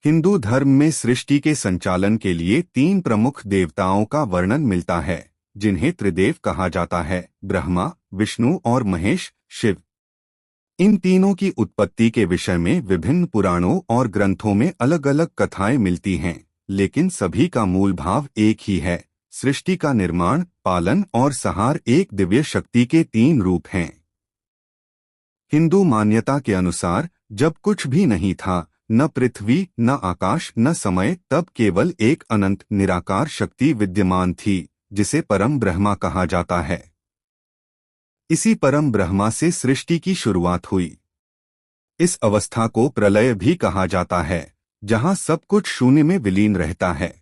हिंदू धर्म में सृष्टि के संचालन के लिए तीन प्रमुख देवताओं का वर्णन मिलता है, जिन्हें त्रिदेव कहा जाता है: ब्रह्मा, विष्णु और महेश, शिव। इन तीनों की उत्पत्ति के विषय में विभिन्न पुराणों और ग्रंथों में अलग अलग कथाएं मिलती हैं, लेकिन सभी का मूल भाव एक ही है: सृष्टि का निर्माण, पालन और संहार एक दिव्य शक्ति के तीन रूप हैं। हिंदू मान्यता के अनुसार जब कुछ भी नहीं था, न पृथ्वी, न आकाश, न समय, तब केवल एक अनंत निराकार शक्ति विद्यमान थी, जिसे परम ब्रह्मा कहा जाता है। इसी परम ब्रह्मा से सृष्टि की शुरुआत हुई। इस अवस्था को प्रलय भी कहा जाता है, जहां सब कुछ शून्य में विलीन रहता है।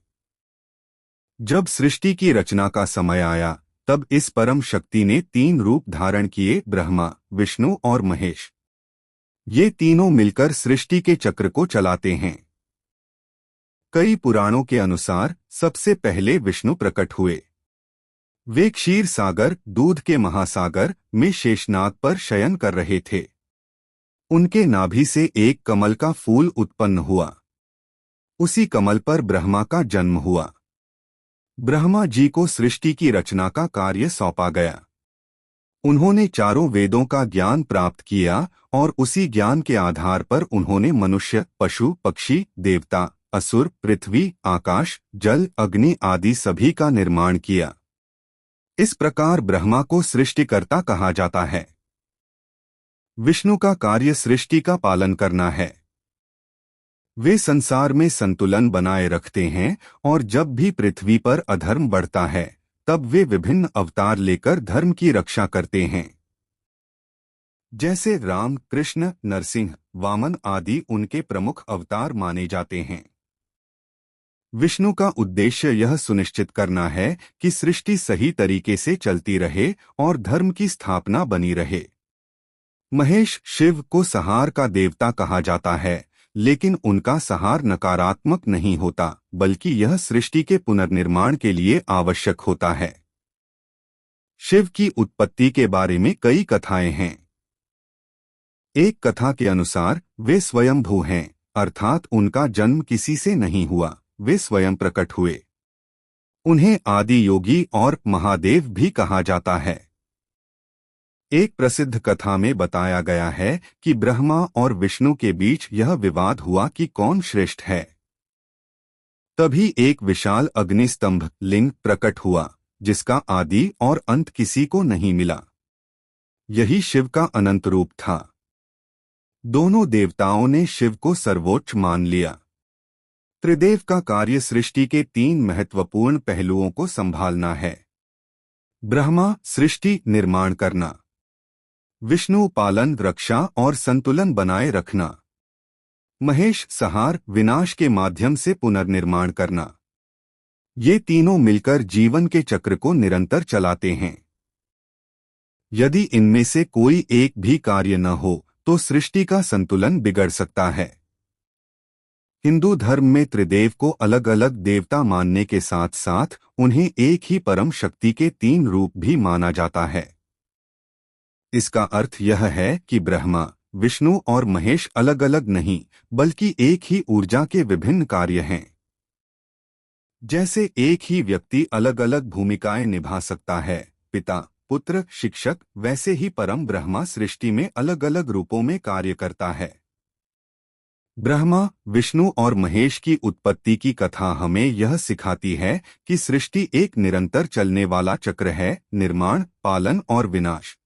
जब सृष्टि की रचना का समय आया, तब इस परम शक्ति ने तीन रूप धारण किए: ब्रह्मा, विष्णु और महेश। ये तीनों मिलकर सृष्टि के चक्र को चलाते हैं। कई पुराणों के अनुसार सबसे पहले विष्णु प्रकट हुए। वे क्षीर सागर, दूध के महासागर में शेषनाग पर शयन कर रहे थे। उनके नाभि से एक कमल का फूल उत्पन्न हुआ। उसी कमल पर ब्रह्मा का जन्म हुआ। ब्रह्मा जी को सृष्टि की रचना का कार्य सौंपा गया। उन्होंने चारों वेदों का ज्ञान प्राप्त किया और उसी ज्ञान के आधार पर उन्होंने मनुष्य, पशु, पक्षी, देवता, असुर, पृथ्वी, आकाश, जल, अग्नि आदि सभी का निर्माण किया। इस प्रकार ब्रह्मा को सृष्टिकर्ता कहा जाता है। विष्णु का कार्य सृष्टि का पालन करना है। वे संसार में संतुलन बनाए रखते हैं और जब भी पृथ्वी पर अधर्म बढ़ता है, तब वे विभिन्न अवतार लेकर धर्म की रक्षा करते हैं। जैसे राम, कृष्ण, नरसिंह, वामन आदि उनके प्रमुख अवतार माने जाते हैं। विष्णु का उद्देश्य यह सुनिश्चित करना है कि सृष्टि सही तरीके से चलती रहे और धर्म की स्थापना बनी रहे। महेश, शिव को संहार का देवता कहा जाता है, लेकिन उनका संहार नकारात्मक नहीं होता, बल्कि यह सृष्टि के पुनर्निर्माण के लिए आवश्यक होता है। शिव की उत्पत्ति के बारे में कई कथाएं हैं। एक कथा के अनुसार वे स्वयंभू हैं, अर्थात उनका जन्म किसी से नहीं हुआ, वे स्वयं प्रकट हुए। उन्हें आदि योगी और महादेव भी कहा जाता है। एक प्रसिद्ध कथा में बताया गया है कि ब्रह्मा और विष्णु के बीच यह विवाद हुआ कि कौन श्रेष्ठ है। तभी एक विशाल अग्निस्तंभ लिंग प्रकट हुआ, जिसका आदि और अंत किसी को नहीं मिला। यही शिव का अनंत रूप था। दोनों देवताओं ने शिव को सर्वोच्च मान लिया। त्रिदेव का कार्य सृष्टि के तीन महत्वपूर्ण पहलुओं को संभालना है: ब्रह्मा सृष्टि निर्माण करना, विष्णु पालन, रक्षा और संतुलन बनाए रखना, महेश संहार, विनाश के माध्यम से पुनर्निर्माण करना। ये तीनों मिलकर जीवन के चक्र को निरंतर चलाते हैं। यदि इनमें से कोई एक भी कार्य न हो, तो सृष्टि का संतुलन बिगड़ सकता है। हिंदू धर्म में त्रिदेव को अलग अलग देवता मानने के साथ साथ उन्हें एक ही परम शक्ति के तीन रूप भी माना जाता है। इसका अर्थ यह है कि ब्रह्मा, विष्णु और महेश अलग अलग नहीं, बल्कि एक ही ऊर्जा के विभिन्न कार्य हैं। जैसे एक ही व्यक्ति अलग अलग भूमिकाएं निभा सकता है, पिता, पुत्र, शिक्षक, वैसे ही परम ब्रह्मा सृष्टि में अलग अलग रूपों में कार्य करता है। ब्रह्मा, विष्णु और महेश की उत्पत्ति की कथा हमें यह सिखाती है कि सृष्टि एक निरंतर चलने वाला चक्र है: निर्माण, पालन और विनाश।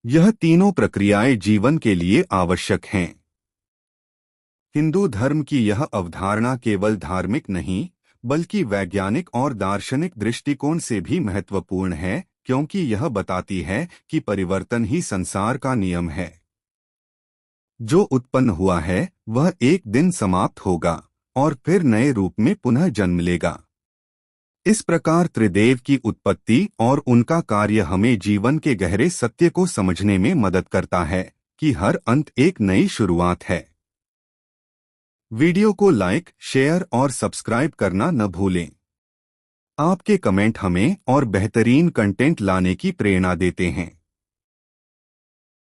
यह तीनों प्रक्रियाएं जीवन के लिए आवश्यक हैं। हिंदू धर्म की यह अवधारणा केवल धार्मिक नहीं, बल्कि वैज्ञानिक और दार्शनिक दृष्टिकोण से भी महत्वपूर्ण है, क्योंकि यह बताती है कि परिवर्तन ही संसार का नियम है। जो उत्पन्न हुआ है वह एक दिन समाप्त होगा और फिर नए रूप में पुनः जन्म लेगा। इस प्रकार त्रिदेव की उत्पत्ति और उनका कार्य हमें जीवन के गहरे सत्य को समझने में मदद करता है कि हर अंत एक नई शुरुआत है। वीडियो को लाइक, शेयर और सब्सक्राइब करना न भूलें। आपके कमेंट हमें और बेहतरीन कंटेंट लाने की प्रेरणा देते हैं।